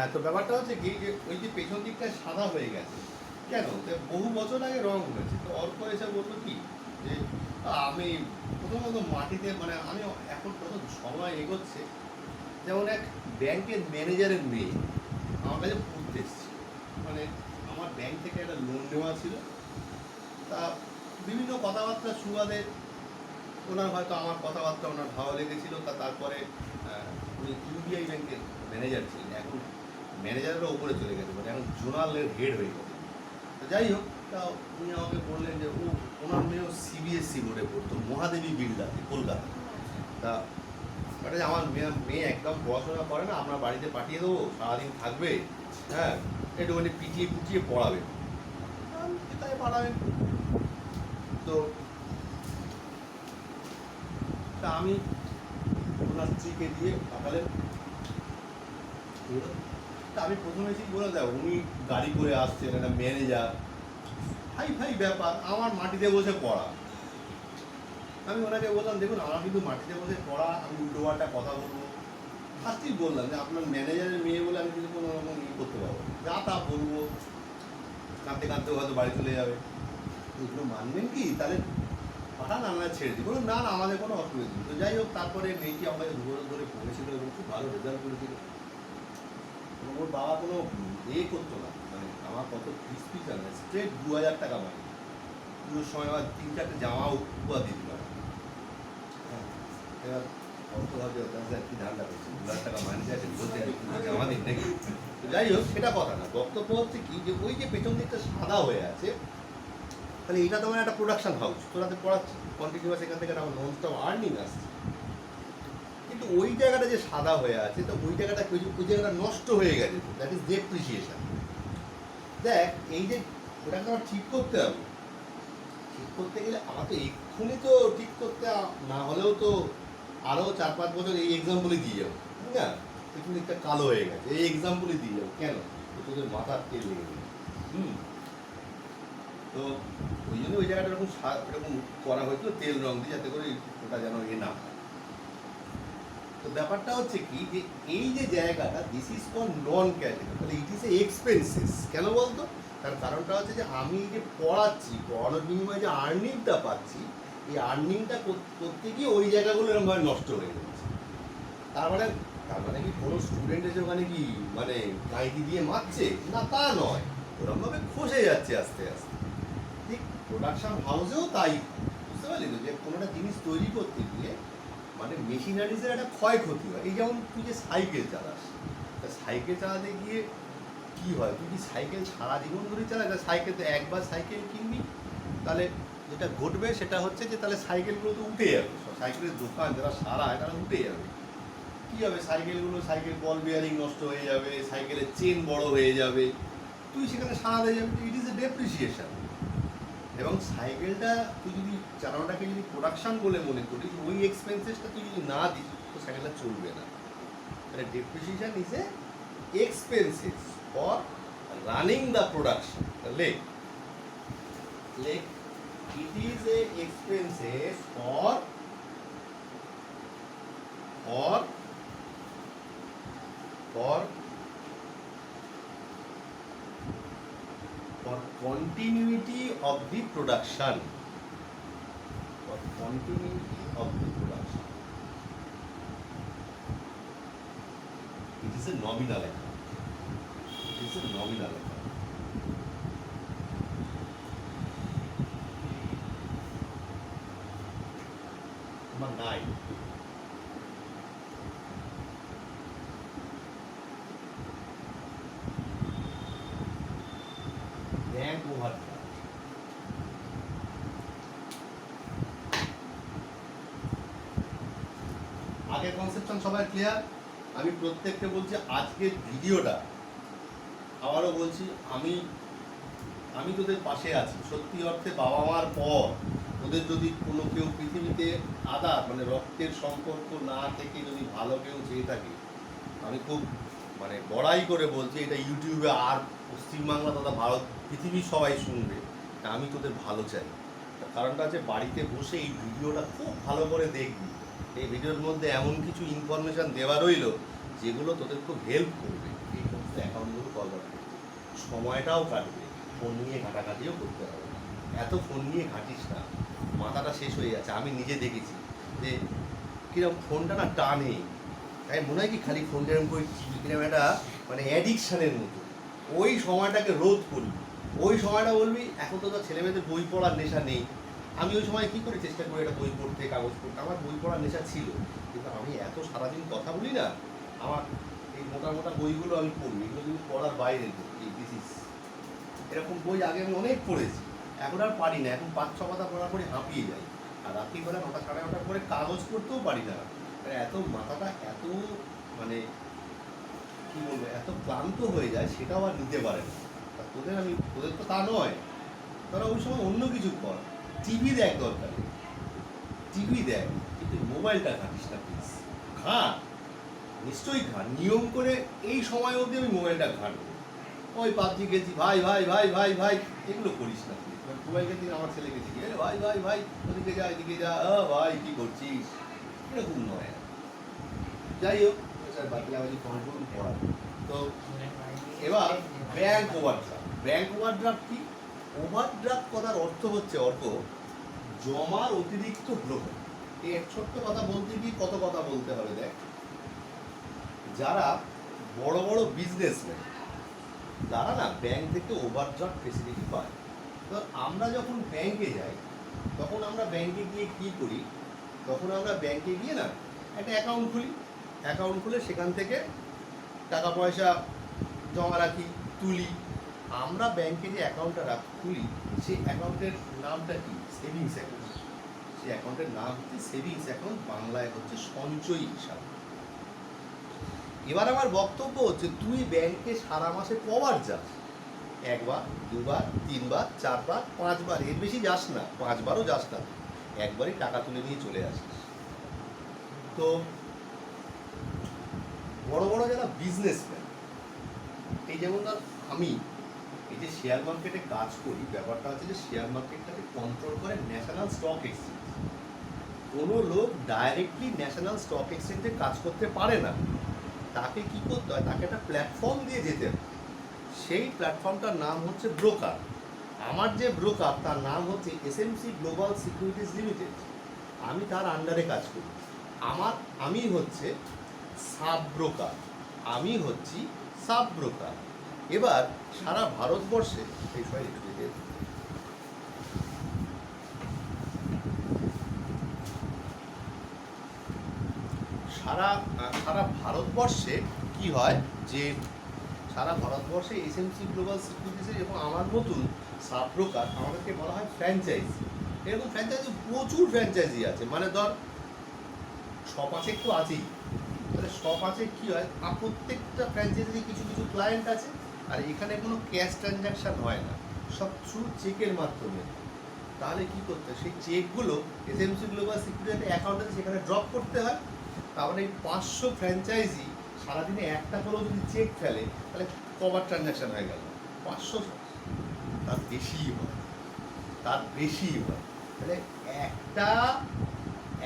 হ্যাঁ, তো ব্যাপারটা হচ্ছে কি যে ওই যে পেছন দিকটা সাদা হয়ে গেছে কেন? তো বহু বছর আগে রং হয়েছে, তো অল্প এসে বললো কি যে আমি প্রথমত মাটিতে মানে আমি এখন কত সময় এগোচ্ছে, যেমন এক ব্যাংকের ম্যানেজারের মেয়ে আমার কাছে পড়তে এসেছিল, মানে আমার ব্যাংক থেকে একটা লোন নেওয়া ছিল, তা বিভিন্ন কথাবার্তা সুবাদে ওনার হয়তো আমার কথাবার্তা ওনার ভালো লেগেছিল, তারপরে উনি ইউবিআই ব্যাংকের ম্যানেজার ছিলেন, এখন ম্যানেজারেরও ওপরে চলে গেছে, মানে এখন জোনালের হেড হয়ে গেছে। তো যাই হোক, তা উনি আমাকে বললেন যে ওনার মেয়েও সিবিএসসি বোর্ডে পড়তো মহাদেবী বিল্ডারে কলকাতা। তা ওটা যে আমার মেয়ে একদম পড়াশোনা করে না, আপনার বাড়িতে পাঠিয়ে দেবো, সারাদিন থাকবে, হ্যাঁ একটুখানি পিটিয়ে পুটিয়ে পড়াবে, তাই পাঠাবেন। তো তা আমি ওনার স্ত্রীকে দিয়ে পাঠালেন। তা আমি প্রথমে ঠিক বলে দেয় উনি গাড়ি করে আসছেন, একটা ম্যানেজার, হাই ফাই ব্যাপার, আমার মাটিতে বসে পড়া। আমি ওনাকে বললাম দেখুন আমার কিন্তু মাটিতে বসে পড়া, আমি উল্টোপাল্টা কথা বলবো, ফার্স্টেই বললাম যে আপনার ম্যানেজারের মেয়ে বলে আমি কিন্তু কোনো রকম করতে পারবো, যা তা বলবো, কাঁদতে কাঁদতে হয়তো বাড়ি চলে যাবে, এগুলো মানবেন কি? তাহলে পাঠান, আমরা ছেড়ে দিই। বলুন না না, আমাদের কোনো অসুবিধা নেই। তো যাই হোক, তারপরে মেয়েটি আমাকে 2 বছর ধরে পড়েছিল এবং খুব ভালো রেজাল্ট করেছিল, এবং ওর বাবা কোনো করতো না, মানে আমার কত ফিস জানে, স্ট্রেট 2000 টাকা মানে পুরো সময় আবার 3-4টে জামাও উপহার দিতে পারে। হ্যাঁ, এবার অর্থ ভাবে কি ধান্দা করছে, 2000 টাকা মাইনে আছে বলতে জামা দিন নাকি। তো যাই হোক, সেটা কথা না, বক্তব্য হচ্ছে কি যে ওই যে পেছন দিকটা সাদা হয়ে আছে, তাহলে এটা তোমার একটা প্রোডাকশন হাউস, তোরাতে পড়াচ্ছে কন্টিনিউয়াস, এখান থেকে আমার নন স্টপ আর্নিং আসছে, কিন্তু ওই জায়গাটা যে সাদা হয়ে আছে, তো ওই জায়গাটা ওই জায়গাটা নষ্ট হয়ে গেছে, দ্যাট ইজ ডেপ্রিসিয়েশন। দেখ, এই যে ওটাকে আমার ঠিক করতে হবে, ঠিক করতে গেলে আমার তো এক্ষুনি তো ঠিক করতে না হলেও তো আরও 4-5 বছর এই এক্সাম্পলই দিয়ে যাবো, ঠিক না? পেছন দিকটা কালো হয়ে গেছে, এই এক্সাম্পলই দিয়ে যাবো, কেন? তোদের মাথার তেল লেগে গেছে। তো ওই জন্য ওই জায়গাটা এরকম এরকম করা হয়েছিল তেল রং দিয়ে, যাতে করে ওটা যেন না হয়। তো ব্যাপারটা হচ্ছে কি যে এই যে জায়গাটা, this is for non category, তাহলে ইট ইজ এ এক্সপেন্সেস। কেন বলতো? তার কারণটা হচ্ছে যে আমি যে পড়াচ্ছি, পড়ানোর বিনিময়ে যে আর্নিংটা পাচ্ছি, এই আর্নিংটা করতে গিয়ে ওই জায়গাগুলো এরকমভাবে নষ্ট হয়ে যাচ্ছে। তার মানে কি কোনো স্টুডেন্ট এসে ওখানে কি মানে কাঁইতি দিয়ে মারছে না, তা নয়, ওরকমভাবে খসে যাচ্ছে আস্তে আস্তে। ঠিক প্রোডাকশন হাউসেও তাই, বুঝতে পারলি তো, যে কোনো একটা জিনিস তৈরি করতে গিয়ে মানে মেশিনারিজের একটা ক্ষয়ক্ষতি হয়। এই যেমন তুই যে সাইকেল চালাস, তা সাইকেল চালাতে গিয়ে কি হয়, তুই কি সাইকেল সারা জীবন ধরে চালাস? সাইকেল তো একবার সাইকেল কিনবি, তাহলে যেটা ঘটবে সেটা হচ্ছে যে তাহলে সাইকেলগুলো তো উঠে যাবে, সাইকেলের দোকান যারা সারায় তারা উঠে যাবে। কী হবে, সাইকেল বল বিয়ারিং নষ্ট হয়ে যাবে, সাইকেলের চেন বড় হয়ে যাবে, তুই সেখানে সারাতে যাবে, ইট ইজ এ ডেপ্রিসিয়েশন। এবং সাইকেলটা তুই যদি চালানোটাকে যদি প্রোডাকশান বলে মনে করিস, ওই এক্সপেন্সেসটা তুই যদি না দিস, তো সাইকেলটা চলবে না। তাহলে depreciation is a expenses for running the production. লেখ it is a expenses for for for for continuity of the production, for continuity of the production. It is a nominal account. It is a nominal account. Number 9. Bank overdraft. আগের conception সবাই clear? আমি প্রত্যেককে বলছি আজকের ভিডিওটা আবারও বলছি, আমি তোদের পাশে আছি, সত্যি অর্থে বাবা মার পর ওদের যদি কোনো কেউ পৃথিবীতে মানে রক্তের সম্পর্ক না থেকে যদি ভালো কেউ চেয়ে থাকে, আমি খুব মানে বড়াই করে বলছি, এটা ইউটিউবে আর পশ্চিমবাংলা তথা ভারত পৃথিবীর সবাই শুনবে, আমি তোদের ভালো চাই। কারণটা হচ্ছে বাড়িতে বসে এই ভিডিওটা খুব ভালো করে দেখবি, এই ভিডিওর মধ্যে এমন কিছু ইনফরমেশান দেওয়া রইল যেগুলো তোদের খুব হেল্প করবে। অ্যাকাউন্টগুলো কল করবে, সময়টাও কাটবে, ফোন নিয়ে ঘাটাঘাটিও করতে হবে। এত ফোন নিয়ে ঘাঁটিস না, মাথাটা শেষ হয়ে যাচ্ছে। আমি নিজে দেখেছি যে কিরকম ফোনটা না টানে, তাই মনে হয় কি খালি ফোনটা এরকম করে কিরকম একটা মানে অ্যাডিকশানের মতো। ওই সময়টাকে রোধ করবি, ওই সময়টা বলবি এখন তো তার ছেলেমেয়েদের বই পড়ার নেশা নেই। আমি ওই সময় কী করে চেষ্টা করি একটা বই পড়তে, কাগজ পড়তে। আমার বই পড়ার নেশা ছিল, কিন্তু আমি এত সারাদিন কথা বলি না, আমার এই মোটা মোটা বইগুলো আমি পড়ি, এগুলো কিন্তু পড়ার বাইরে এই ডিসিস। এরকম বই আগে আমি অনেক পড়েছি, এখন আর পারি না। এখন 5-6 পাতা পড়ার পরে হাঁপিয়ে যাই, আর রাত্রিবেলা 9টা সাড়ে 9টার পরে কাগজ পড়তেও পারি না। এত মাথাটা এত মানে কী বলবো, এত ক্লান্ত হয়ে যায়, সেটাও আর নিতে পারে না। তোদের তো তা নয়, তারা ওই সময় অন্য কিছু কর, টিভি দেখ, দরকার টিভি দেখ, কিন্তু মোবাইলটা ঘাঁটিস না প্লিজ। ঘাঁট, নিশ্চয়ই ঘাঁট, নিয়ম করে এই সময় অবধি আমি মোবাইলটা ঘাঁটবো। ওই পাবজি খেলছি, ভাই ভাই ভাই ভাই ভাই, এগুলো করিস না প্লিজ। মোবাইল খেলছি, আমার ছেলেকে শিখি, ভাই ভাই ভাই ওদিকে যা এদিকে যা, ভাই কী করছিস, এরকম নয়। যাই হোক, বাকি আমি ফোন করুন পড়া। তো এবার ব্যাংক ওভারড্রাফট। ব্যাংক ওভারড্রাফট কি? ওভারড্রাফট কথার অর্থ হচ্ছে জমার অতিরিক্ত ব্রোকার। এই এক ছোট্ট কথা বলতে গিয়ে কত কথা বলতে হবে। দেখ, যারা বড় বড় বিজনেসম্যান, তারা না ব্যাংক থেকে ওভারড্রাফট ফেসিলিটি পায়। তো আমরা যখন ব্যাংকে যাই, তখন আমরা ব্যাংকে গিয়ে কী করি, তখন আমরা ব্যাংকে গিয়ে না একটা অ্যাকাউন্ট খুলি। অ্যাকাউন্ট খুলে সেখান থেকে টাকা পয়সা জমা রাখি, তুলি। আমরা ব্যাংকে যে অ্যাকাউন্টটা খুলি, সেই অ্যাকাউন্টের নামটা কি? Savings account. সেই অ্যাকাউন্টের নাম হচ্ছে সেভিংস অ্যাকাউন্ট, বাংলায় হচ্ছে সঞ্চয়ী হিসাব। এবার আমার বক্তব্য হচ্ছে, তুই ব্যাংকে সারা মাসে কবার যাস? 1 বার, 2 বার, 3 বার, 4 বার, 5 বার, এর বেশি যাস না। 5 বারও যাস না, একবারই টাকা তুলে নিয়ে চলে আসিস। তো বড় বড় যারা বিজনেসম্যান, এই যেমন ধর আমি এই যে শেয়ার মার্কেটে কাজ করি, ব্যাপারটা হচ্ছে যে শেয়ার মার্কেটটাকে কন্ট্রোল করে ন্যাশনাল স্টক এক্সচেঞ্জ। কোনো লোক ডাইরেক্টলি ন্যাশনাল স্টক এক্সচেঞ্জে কাজ করতে পারে না, তাকে কি করতে হয়, তাকে একটা প্ল্যাটফর্ম দিয়ে যেতে হয়। সেই প্ল্যাটফর্মটার নাম হচ্ছে ব্রোকার। আমার যে ব্রোকার, তার নাম হচ্ছে এসএমসি গ্লোবাল সিকিউরিটিজ লিমিটেড। আমি তার আন্ডারে কাজ করি। আমি হচ্ছে সাব ব্রোকার, আমি হচ্ছি সাব ব্রোকার। এবার সারা ভারতবর্ষে সারা ভারতবর্ষে কি হয় যে সারা ভারতবর্ষে এসএমসি গ্লোবাল সিকিউরিটিজের এবং আমার মতন সাব ব্রোকার, আমাদেরকে বলা হয় ফ্র্যাঞ্চাইজি। এরকম ফ্র্যাঞ্চাইজি প্রচুর ফ্র্যাঞ্চাইজি আছে, মানে ধর 6-5 তো আছেই। তাহলে 6-5 কী হয়, প্রত্যেকটা ফ্র্যাঞ্চাইজি কিছু কিছু ক্লায়েন্ট আছে, আর এখানে কোনো ক্যাশ ট্রানজ্যাকশান হয় না, সব থ্রু চেকের মাধ্যমে। তাহলে কী করতে হয়, সেই চেকগুলো এসএমসি গ্লোবাল সিকিউরিটি অ্যাকাউন্টে সেখানে ড্রপ করতে হয়। তারপরে এই 500 ফ্র্যাঞ্চাইজি সারাদিনে একটা করেও যদি চেক ফেলে, তাহলে কবার ট্রানজ্যাকশান হয়ে গেল? 500, তার বেশিই হয়, তার বেশিই হয়। তাহলে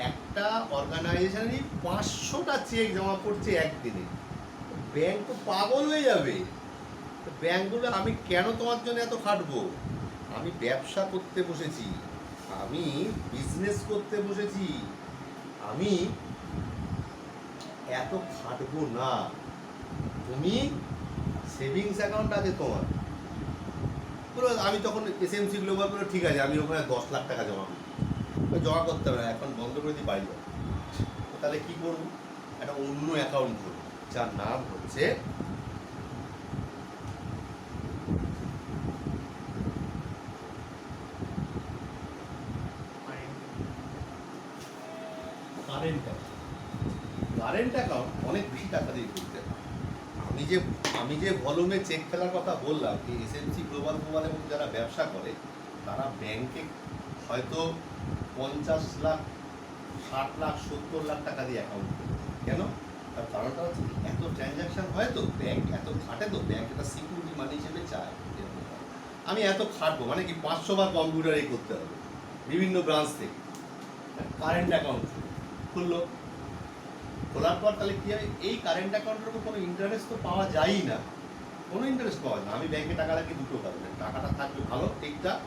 একটা অর্গানাইজেশনই 500টা চেক জমা করছে একদিনে, ব্যাংক তো পাগল হয়ে যাবে। ব্যাংকগুলো, আমি কেন তোমার জন্য এত খাটবো? আমি ব্যবসা করতে বসেছি, আমি বিজনেস করতে বসেছি, আমি এত খাটবো না। তুমি সেভিংস অ্যাকাউন্ট আছে তোমার, আমি তখন এসএমসি গ্লোবাল করে ঠিক আছে, আমি ওখানে 10 লাখ টাকা জমা করতে হবে না, এখন বন্ধ করে দিই, বাড়ি যাবো। তাহলে কী করবো, একটা অন্য অ্যাকাউন্ট করবো, যার নাম হচ্ছে কারেন্ট অ্যাকাউন্ট। অনেক বেশি টাকা দিয়ে করতে হয়। আমি যে ভলিউমে চেক ফেলার কথা বললাম, এই এসএমসি গ্লোবাল এবং যারা ব্যবসা করে, তারা ব্যাংকে হয়তো 50 লাখ, 60 লাখ, 70 লাখ টাকা দিয়ে অ্যাকাউন্ট করে। কেন? তার কারণটা হচ্ছে এত ট্রানজ্যাকশান হয় তো, ব্যাংক এত খাটে তো, ব্যাংক একটা সিকিউরিটি মানি হিসেবে চায়। আমি এত খাটবো মানে কি, 500 বার কম্পিউটারে করতে হবে বিভিন্ন ব্রাঞ্চ থেকে। কারেন্ট অ্যাকাউন্ট খুললো, খোলার পর তাহলে কী হবে, এই কারেন্ট অ্যাকাউন্টের উপর কোনো ইন্টারেস্ট তো পাওয়া যায়ই না। কোনো ইন্টারেস্ট পাওয়া যায় না। আমি ব্যাংকে টাকা রাখি দুটো কারণে, টাকাটা থাকবে ভালো ঠিকঠাক,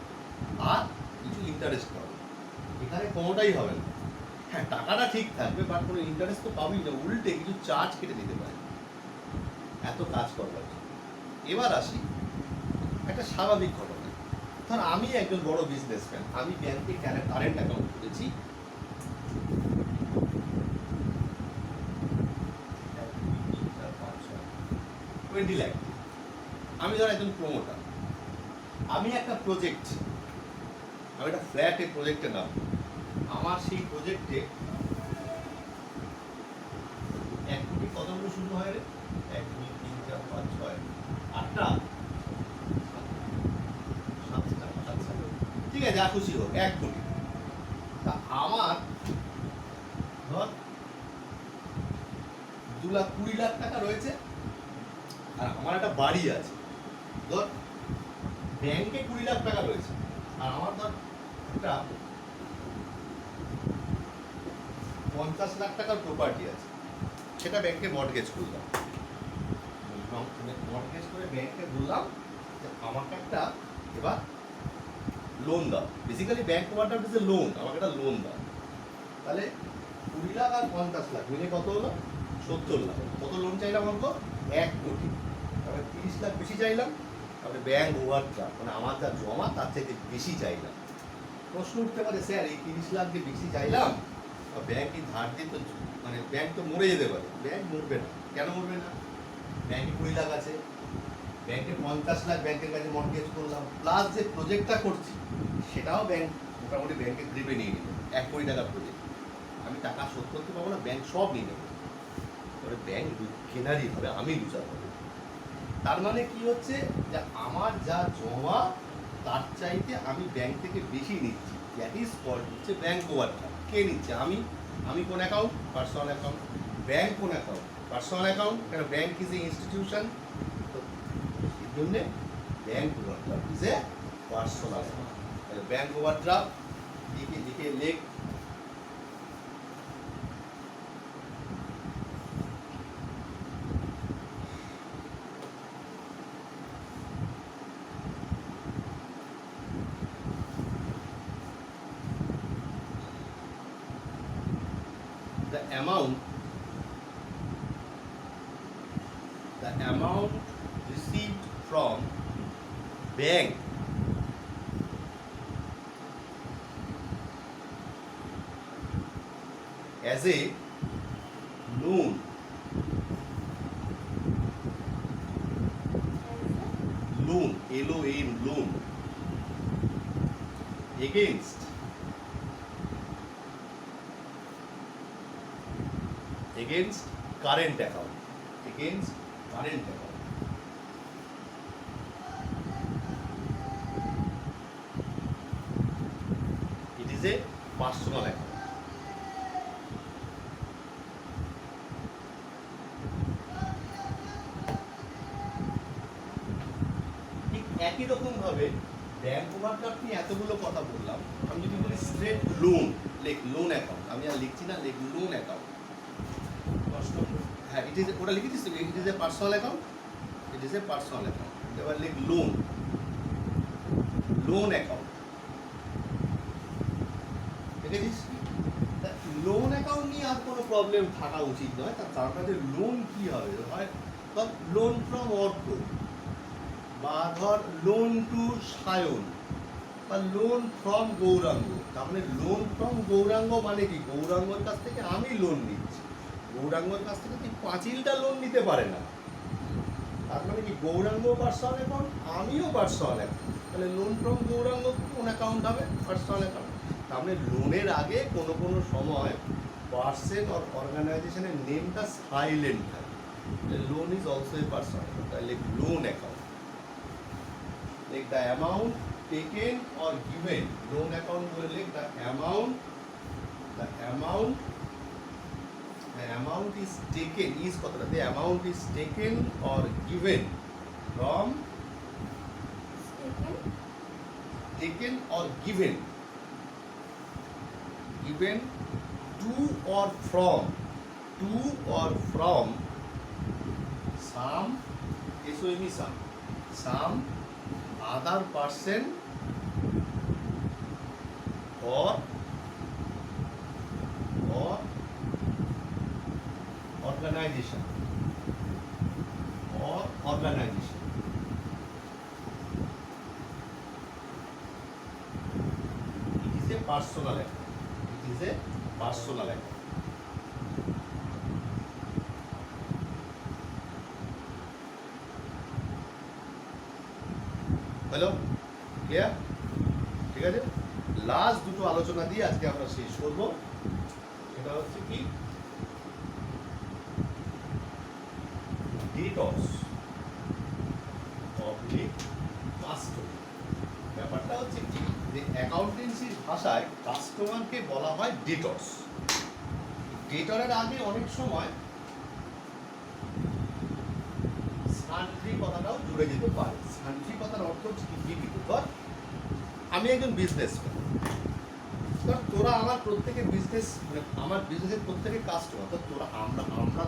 আর কিছু ইন্টারেস্ট পাবো। এখানে কোনোটাই হবে না। হ্যাঁ, টাকাটা ঠিক থাকবে, বাট কোনো ইন্টারেস্ট তো পাবই না, উল্টে কিছু চার্জ কেটে দিতে পারে এত কাজ করবার জন্য। এবার আসি একটা স্বাভাবিক ঘটনা। ধর আমি একজন বড় বিজনেসম্যান, আমি ব্যাংকে কারেন্ট অ্যাকাউন্ট খুলেছি 20 লাখ। আমি ধর একজন প্রমোটার, আমি একটা প্রজেক্ট, আমি একটা ফ্ল্যাটের প্রজেক্টে নাম, আমার সেই প্রজেক্টে 1 কোটি কতগুলো শুরু হয় রে? 1 2 3 4 5 6 8টা, আচ্ছা ঠিক আছে, যা খুশি হোক 1 কোটি। তা আমার ধর 2,20,00,000 টাকা রয়েছে, আর আমার একটা বাড়ি আছে ধর, ব্যাংকে 20 লাখ টাকা রয়েছে, আর আমার ধর একটা 50 লাখ টাকার প্রপার্টি আছে, সেটা ব্যাংকে মর্টগেজ করলাম। মর্টগেজ করে ব্যাংকে বললাম যে আমাকে একটা এবার লোন দাও। Basically bank water is a loan, আমাকে একটা লোন দাও। তাহলে 20 লাখ আর 50 লাখ মিলে কত হলো? 70 লাখ। কত লোন চাইলাম আমাকে? 1 কোটি। তারপরে 30 লাখ বেশি চাইলাম, তারপরে ব্যাংক ওভারড্রাফট, মানে আমার যা জমা তার থেকে বেশি চাইলাম। প্রশ্ন উঠতে পারে, স্যার এই 30 লাখ যে বেশি চাইলাম, ব্যাংক এই ধার দিয়ে তো, মানে ব্যাংক তো মরে যেতে পারে। ব্যাংক মরবে না, কেন মরবে না? ব্যাংকে 20 লাখ আছে, ব্যাংকে 50 লাখ ব্যাংকের কাছে মর্টগেজ করলাম, প্লাস যে প্রজেক্টটা করছি সেটাও ব্যাংক মোটামুটি ব্যাংকের গ্রিপে নিয়ে নিল। 1 কোটি টাকার প্রজেক্ট, আমি টাকা শোধ করতে পারবো না, ব্যাংক সব নিয়ে নেবে। তবে ব্যাংক কেনারই হবে, আমি লুচার হবে। তার মানে কি হচ্ছে, যে আমার যা জমা তার চাইতে আমি ব্যাংক থেকে বেশি নিচ্ছি। দ্যাট ইজ কল্ড হচ্ছে ব্যাংক ওভারড্রাফট। কে নিচ্ছে? আমি কোন অ্যাকাউন্ট? Personal account. ব্যাংক কোন অ্যাকাউন্ট? Personal account. কেন? ব্যাংক ইজ এ ইনস্টিটিউশন, তো এই জন্যে bank overdraft is a personal account. তাহলে ব্যাংক ওভারড্রাফট দিকে লেখ, the amount received from bank as a loan LON loan against current account, it is a personal account. ঠিক একই রকম ভাবে ব্যাংক ওভারড্রাফট নিয়ে এতগুলো কথা বললাম, আমি যদি বলি স্ট্রেট লোন, লোন অ্যাকাউন্ট, আমি আর লিখছি না, লোন অ্যাকাউন্ট। হ্যাঁ, ওটা লিখে দিচ্ছি, ইট ইজ এ পার্সোনাল অ্যাকাউন্ট, এবার লিখ লোন অ্যাকাউন্ট, দেখেছিস? লোন অ্যাকাউন্ট নিয়ে আর কোনো প্রবলেম থাকা উচিত নয়। তার কারণটা যে লোন কি হবে, হয় ধর লোন ফ্রম অর্ক, বা ধর লোন টু সায়ন, বা লোন ফ্রম গৌরাঙ্গ। তার মানে লোন ফ্রম গৌরাঙ্গ মানে কি? গৌরাঙ্গর কাছ থেকে আমি লোন নিচ্ছি, গৌরাঙ্গর কাছ থেকে তুই পাঁচিলটা লোন নিতে পারে না। তার মানে কি? গৌরাঙ্গ পার্সোনাল অ্যাকাউন্ট, আমিও পার্সোনাল অ্যাকাউন্ট, তাহলে লোন ফ্রম গৌরাঙ্গ কোন অ্যাকাউন্ট হবে? Personal account. তার মানে লোনের আগে কোনো সময় পার্সন অর অর্গানাইজেশনের নেমটা সাইলেন্ট থাকে। Loan is also a personal account, তাহলে loan account. Like the amount taken or given, loan account বলে লিখ, the amount is taken, is কথাটা, the amount is taken or given from, taken or given to or from some SOME sum. Some other person or organization or organization. It is a personal account. It is a personal account. Hello, clear? ঠিক আছে, last দুটো আলোচনা দিয়ে আজকে আমরা শেষ করবো। সেটা হচ্ছে কি, ডেটর্স অবলিক কাস্টমার। ব্যাপারটা হচ্ছে কি, যে অ্যাকাউন্টেন্সির ভাষায় কাস্টমারকে বলা হয় ডেটর্স। ডেটরের আগে অনেক সময় সান্ট্রি কথাটাও জুড়ে যেতে পারে। সান্ট্রি কথার অর্থ হচ্ছে কি, ধর আমি একজন বিজনেসম্যান, ধর তোরা আমার প্রত্যেকের বিজনেস, মানে আমার বিজনেসের প্রত্যেকের কাস্টমার। তো তোরা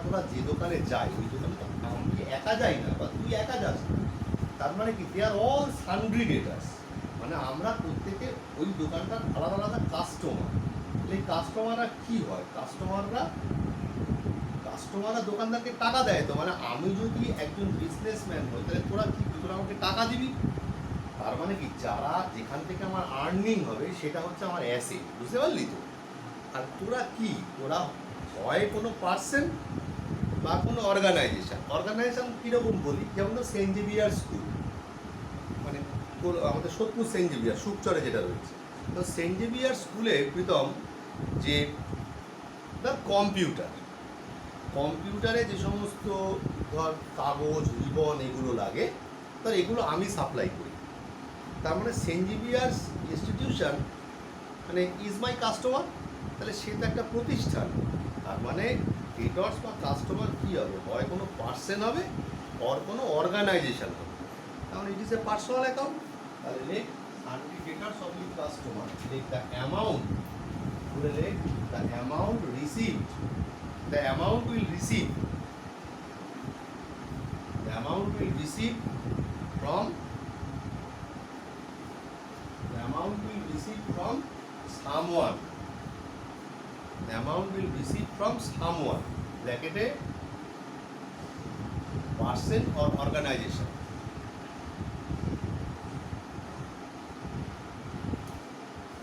তোরা যে দোকানে যাই, ওই দোকানে তো আমি একা যাই না, বা তুই একা যাস না। তার মানে কি, দে আর অল সান্ড্রি ডেটার্স, মানে আমরা প্রত্যেকে ওই দোকানটার আলাদা আলাদা কাস্টমার। এই কাস্টমাররা কি হয়, কাস্টমাররা দোকানদারকে টাকা দেয়। তো মানে আমি যদি একজন বিজনেসম্যান হই, তাহলে তোরা আমাকে টাকা দিবি। তার মানে কি, যারা যেখান থেকে আমার আর্নিং হবে সেটা হচ্ছে আমার অ্যাসেট, বুঝতে পারলি তো? আর তোরা হয় কোনো পার্সন বা কোনো অর্গানাইজেশন কীরকম বলি, যেমন তো সেন্ট জেভিয়ার স্কুল, মানে আমাদের সোদপুর সেন্ট জেভিয়ার সুকচরে যেটা রয়েছে। তো সেন্ট জেভিয়ার স্কুলে প্রীতম, যে কম্পিউটারে যে সমস্ত ধর কাগজ, রিবন এগুলো লাগে, তার এগুলো আমি সাপ্লাই করি। তার মানে সেন্ট জেভিয়ার্স ইনস্টিটিউশন মানে ইজ মাই কাস্টমার। তাহলে সে তো একটা প্রতিষ্ঠান। তার মানে ডেটর্স বা কাস্টমার কী হবে, হয় কোনো পার্সন হবে আর কোনো অর্গানাইজেশন হবে। তাহলে it is a personal account. তাহলে লেখ sundry debtors of the customer, লেখ দ্য অ্যামাউন্ট, বলে লেখ the amount received, the amount will receive from someone, ব্র্যাকেটে person or organization।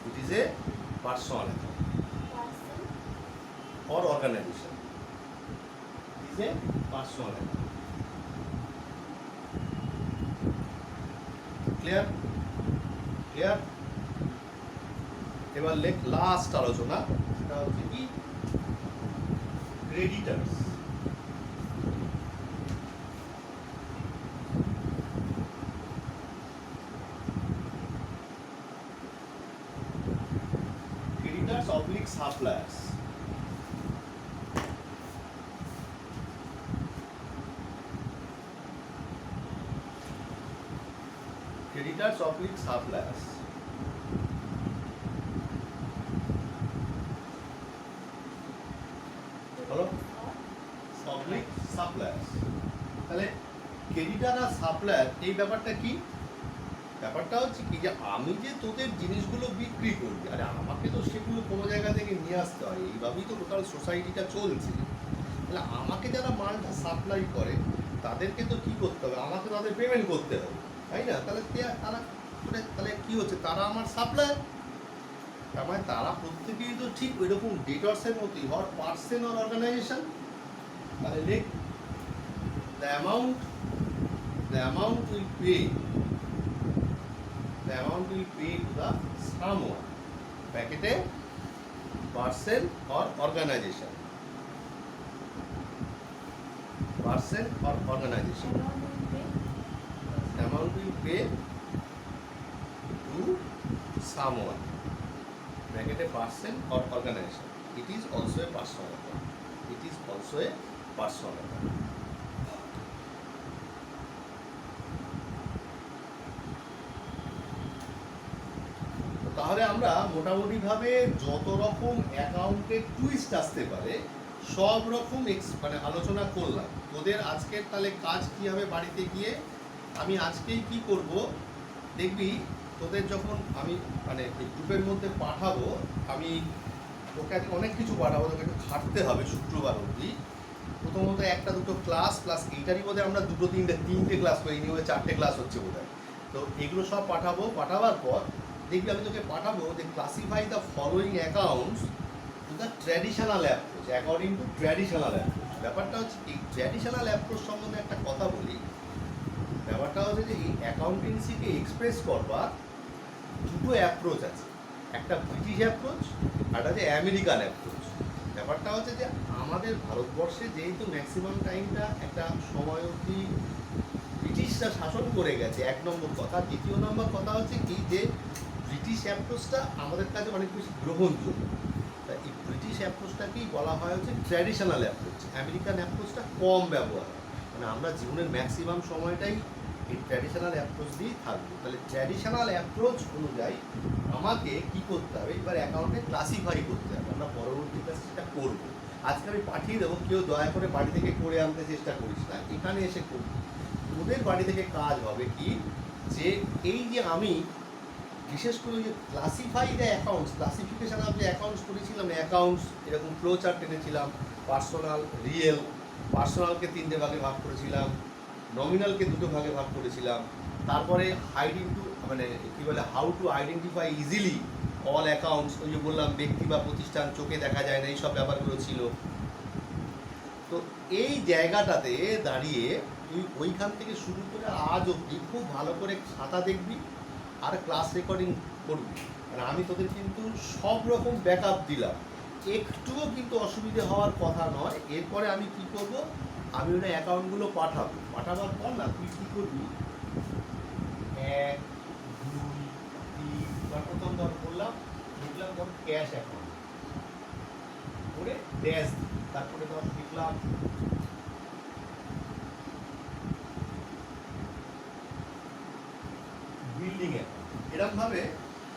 It is a personal account or organization. It is a personal account. Clear? এবার লেখ last আলোচনা, সেটা হচ্ছে কি, creditors. Creditors oblique suppliers. Creditors oblique suppliers. হলো oblique suppliers। তাহলে creditor আর supplier এই ব্যাপারটা কি? ব্যাপারটা হচ্ছে কি, যে আমি যে তোদের জিনিসগুলো বিক্রি করি, আরে আমাকে তো সেগুলো কোনো জায়গা থেকে নিয়ে আসতে হয়। এইভাবেই তো টোটাল সোসাইটিটা চলছে। তাহলে আমাকে যারা মালটা সাপ্লাই করে, তাদেরকে তো কী করতে হবে, আমাকে তাদের পেমেন্ট করতে হবে, তাই না? তাহলে কী হচ্ছে, তারা আমার সাপ্লায়ার। তার মানে তারা প্রত্যেকেই তো ঠিক ওই রকম ডেটর্সের মতোই, হর পার্সন অর অর্গানাইজেশন। তাহলে লেখ the amount will pay to the someone, ব্র্যাকেটে person or organization, amount will pay to someone, bracket a person or organization. It is also a personal account. তাহলে আমরা মোটামুটিভাবে যত রকম অ্যাকাউন্টের টুইস্ট আসতে পারে সব রকম মানে আলোচনা করলাম। তোদের আজকের তাহলে কাজ কী হবে বাড়িতে গিয়ে, আমি আজকেই কি করব দেখবি। তোদের যখন আমি মানে গ্রুপের মধ্যে পাঠাবো, আমি তোকে আজকে অনেক কিছু পাঠাবো, তোকে একটু খাটতে হবে শুক্রবার অবধি। প্রথমত একটা দুটো ক্লাস প্লাস এইটারই বোধহয় আমরা দুটো তিনটে ক্লাস করি, নিয়ে 4টে ক্লাস হচ্ছে বোধহয়। তো এগুলো সব পাঠাবো, পাঠাবার পর দেখবি আমি তোকে পাঠাবো যে classify the following accounts to the traditional approach according to traditional approach. ব্যাপারটা হচ্ছে এই ট্র্যাডিশনাল অ্যাপ্রোচ সম্বন্ধে একটা কথা বলি। ব্যাপারটা হচ্ছে যে এই অ্যাকাউন্টেন্সিকে এক্সপ্রেস করবার দুটো অ্যাপ্রোচ আছে, একটা ব্রিটিশ অ্যাপ্রোচ আর একটা হচ্ছে আমেরিকান অ্যাপ্রোচ। ব্যাপারটা হচ্ছে যে আমাদের ভারতবর্ষে যেহেতু ম্যাক্সিমাম টাইমটা একটা সময় অবধি ব্রিটিশরা শাসন করে গেছে, এক নম্বর কথা। দ্বিতীয় নম্বর কথা হচ্ছে কি যে ব্রিটিশ অ্যাপ্রোচটা আমাদের কাছে অনেক বেশি গ্রহণযোগ্য। তা এই ব্রিটিশ অ্যাপ্রোচটাকেই বলা হয় হচ্ছে ট্র্যাডিশনাল অ্যাপ্রোচ। আমেরিকান অ্যাপ্রোচটা কম ব্যবহার হয়, মানে আমরা জীবনের ম্যাক্সিমাম সময়টাই এই ট্র্যাডিশনাল অ্যাপ্রোচ দিয়েই থাকবো। তাহলে ট্র্যাডিশনাল অ্যাপ্রোচ অনুযায়ী আমাকে কী করতে হবে, এবার অ্যাকাউন্টে ক্লাসিফাই করতে হবে। আমরা পরবর্তী ক্লাসে সেটা করবো। আজকে আমি পাঠিয়ে দেবো, কেউ দয়া করে বাড়ি থেকে করে আনতে চেষ্টা করিস না, এখানে এসে করবি। ওদের বাড়ি থেকে কাজ হবে কি, যে এই যে আমি বিশেষ করে ওই যে classify the accounts, classification of যে অ্যাকাউন্টস করেছিলাম, অ্যাকাউন্টস এরকম ফ্লো চার্ট এনেছিলাম, পার্সোনাল রিয়েল, পার্সোনালকে 3টে ভাগে ভাগ করেছিলাম, নমিনালকে 2টো ভাগে ভাগ করেছিলাম, তারপরে হাইডিং টু মানে কী বলে how to identify easily all accounts, ওই যে বললাম ব্যক্তি বা প্রতিষ্ঠান চোখে দেখা যায় না, এইসব ব্যাপারগুলো ছিল। তো এই জায়গাটাতে দাঁড়িয়ে তুই ওইখান থেকে শুরু করে আজ অবধি খুব ভালো করে খাতা দেখবি আর ক্লাস রেকর্ডিং করবি। মানে আমি তোদের কিন্তু সব রকম ব্যাকআপ দিলাম, একটুও কিন্তু অসুবিধে হওয়ার কথা নয়। এরপরে আমি কি করব, আমি ওটা অ্যাকাউন্টগুলো পাঠাবো, পাঠাবার পর না তুই কী করবি, 1 2 3 বা প্রথম ধর বললাম লিখলাম ধর ক্যাশ অ্যাকাউন্ট করে ড্যাশ, তারপরে ধর লিখলাম বিল্ডিং অ্যাকাউন্ট। এরকমভাবে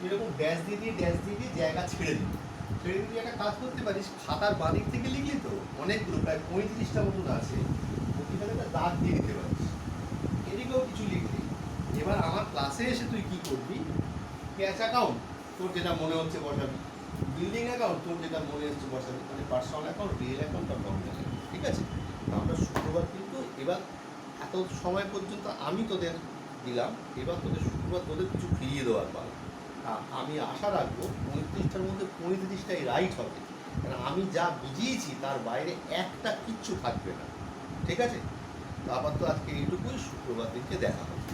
এরকম ড্যাশ দিয়ে দিয়ে জায়গা ছেড়ে দিবি। ছেড়ে দিয়ে একটা কাজ করতে পারিস, খাতার বাদিক থেকে লিখলি তো অনেকগুলো প্রায় 35টা মতন আছে, ওইখানে একটা দাগ দিয়ে দিতে পারিস, এদিকেও কিছু লিখলি। এবার আমার ক্লাসে এসে তুই কী করবি, ক্যাশ অ্যাকাউন্ট তোর যেটা মনে হচ্ছে বসাবি, বিল্ডিং অ্যাকাউন্ট তোর যেটা মনে হচ্ছে বসাবি, মানে পার্সোনাল অ্যাকাউন্ট, রিয়েল অ্যাকাউন্ট আর নমিনাল অ্যাকাউন্ট। ঠিক আছে? আমরা শুক্রবার কিন্তু এবার এত সময় পর্যন্ত আমি তোদের দিলাম, এবার তোদের শুক্রবার তোদের কিছু ফিরিয়ে দেওয়ার পালা। আমি আশা রাখবো 35টার মধ্যে 35টাই রাইট হবে, কারণ আমি যা বুঝিয়েছি তার বাইরে একটা কিচ্ছু থাকবে না। ঠিক আছে? তো আবার তো আজকে এইটুকুই, শুক্রবার দিনকে দেখা হবে।